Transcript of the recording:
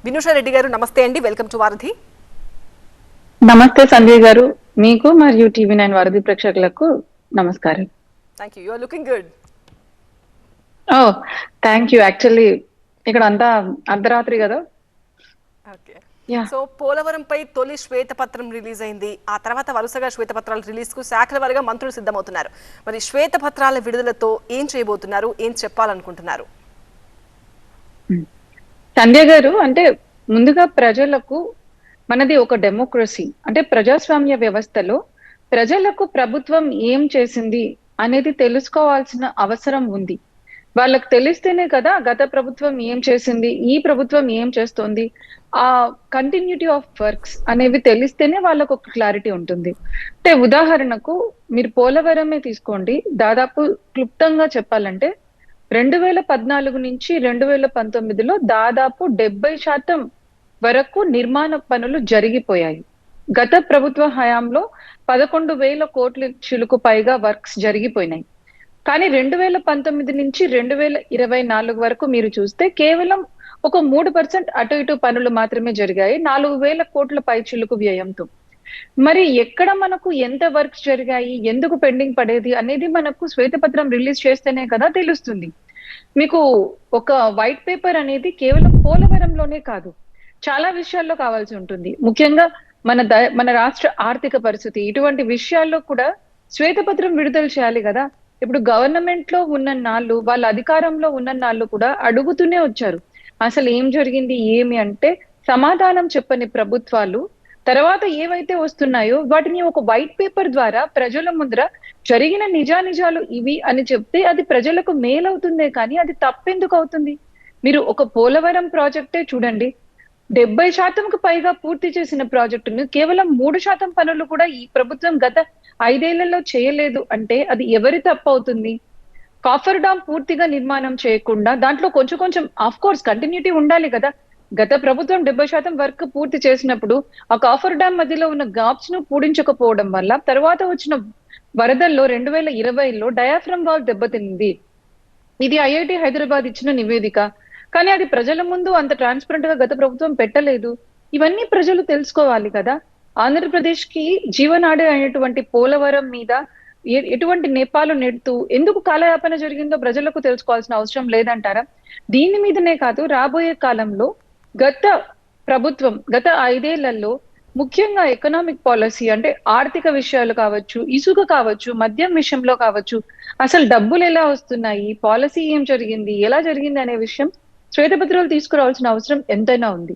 వినూషా రెడ్డి గారు నమస్తే అండి, వెల్కమ్ టు వారధి. నమస్తే సంజయ్ గారు, మీకు మరియు టీవీ9 వారధి ప్రేక్షకులకు నమస్కారం. Thank you, you are looking good. Oh thank you. Actually ఇక్కడ అంతా అర్ధరాత్రి కదా. ఓకే. యా సో పోలవరంపై తొలి శ్వేతపత్రం రిలీజ్ అయింది. ఆ తర్వాత వరుసగా శ్వేతపత్రాల రిలీజ్కు శాఖల వారీగా మంత్రులు సిద్ధమవుతున్నారు. మరి శ్వేతపత్రాల విడుదలతో ఏం చేయబోతున్నారు, ఏం చెప్పాలనుకుంటున్నారు? సంజయ్ గారు, అంటే ముందుగా ప్రజలకు మనది ఒక డెమోక్రసీ, అంటే ప్రజాస్వామ్య వ్యవస్థలో ప్రజలకు ప్రభుత్వం ఏం చేసింది అనేది తెలుసుకోవాల్సిన అవసరం ఉంది. వాళ్ళకి తెలిస్తేనే కదా గత ప్రభుత్వం ఏం చేసింది, ఈ ప్రభుత్వం ఏం చేస్తోంది, ఆ కంటిన్యూటీ ఆఫ్ వర్క్స్ అనేవి తెలిస్తేనే వాళ్ళకు ఒక క్లారిటీ ఉంటుంది. అంటే ఉదాహరణకు మీరు పోలవరమే తీసుకోండి. దాదాపు క్లుప్తంగా చెప్పాలంటే 2014 నుంచి 2019లో దాదాపు 70% వరకు నిర్మాణ పనులు జరిగిపోయాయి. గత ప్రభుత్వ హయాంలో 11,000 కోట్ల చిలుకు పైగా వర్క్స్ జరిగిపోయినాయి. కానీ 2019 నుంచి 2024 వరకు మీరు చూస్తే కేవలం ఒక 3% అటు ఇటు పనులు మాత్రమే జరిగాయి, 4,000 కోట్ల పై చిలుకు వ్యయంతో. మరి ఎక్కడ మనకు ఎంత వర్క్స్ జరిగాయి, ఎందుకు పెండింగ్ పడేది అనేది మనకు శ్వేతపత్రం రిలీజ్ చేస్తేనే కదా తెలుస్తుంది. మీకు ఒక వైట్ పేపర్ అనేది కేవలం పోలవరంలోనే కాదు, చాలా విషయాల్లో కావాల్సి ఉంటుంది. ముఖ్యంగా మన రాష్ట్ర ఆర్థిక పరిస్థితి, ఇటువంటి విషయాల్లో కూడా శ్వేతపత్రం విడుదల చేయాలి కదా. ఇప్పుడు గవర్నమెంట్ లో ఉన్న నాళ్ళు, వాళ్ళ అధికారంలో ఉన్న నాళ్ళు కూడా అడుగుతూనే వచ్చారు అసలు ఏం జరిగింది ఏమి అంటే. సమాధానం చెప్పని ప్రభుత్వాలు తర్వాత ఏవైతే వస్తున్నాయో వాటిని ఒక వైట్ పేపర్ ద్వారా ప్రజల ముందర జరిగిన నిజానిజాలు ఇవి అని చెప్తే అది ప్రజలకు మేలవుతుందే కానీ అది తప్పెందుకు అవుతుంది? మీరు ఒక పోలవరం ప్రాజెక్టే చూడండి, 70%కు పైగా పూర్తి చేసిన ప్రాజెక్టును కేవలం 3% పనులు కూడా ఈ ప్రభుత్వం గత 5 ఏళ్లలో చేయలేదు అంటే అది ఎవరి తప్పు అవుతుంది? కాఫర్ డామ్ పూర్తిగా నిర్మాణం చేయకుండా దాంట్లో కొంచెం కొంచెం ఆఫ్ కోర్స్ కంటిన్యూటీ ఉండాలి కదా. గత ప్రభుత్వం 70% వర్క్ పూర్తి చేసినప్పుడు ఆ కాఫర్ డామ్ మధ్యలో ఉన్న గాప్స్ ను పూడించకపోవడం వల్ల తర్వాత వచ్చిన వరదల్లో 2020లో డయాఫ్రమ్ వాల్ దెబ్బతింది. ఇది ఐఐటి హైదరాబాద్ ఇచ్చిన నివేదిక. కానీ అది ప్రజల ముందు అంత ట్రాన్స్పరెంట్ గా గత ప్రభుత్వం పెట్టలేదు. ఇవన్నీ ప్రజలు తెలుసుకోవాలి కదా. ఆంధ్రప్రదేశ్ కి జీవనాడి అయినటువంటి పోలవరం మీద ఎటువంటి నేపాలు నెడుతూ ఎందుకు కాలయాపన జరిగిందో ప్రజలకు తెలుసుకోవాల్సిన అవసరం లేదంటారా? దీని మీదనే కాదు, రాబోయే కాలంలో గత ప్రభుత్వం గత 5 ఏళ్లలో ముఖ్యంగా ఎకనామిక్ పాలసీ అంటే ఆర్థిక విషయాలు కావచ్చు, ఇసుక కావచ్చు, మద్యం విషయంలో కావచ్చు, అసలు డబ్బులు ఎలా వస్తున్నాయి, పాలసీ ఏం జరిగింది, ఎలా జరిగింది అనే విషయం శ్వేతపత్రాలు తీసుకురావాల్సిన అవసరం ఎంతైనా ఉంది.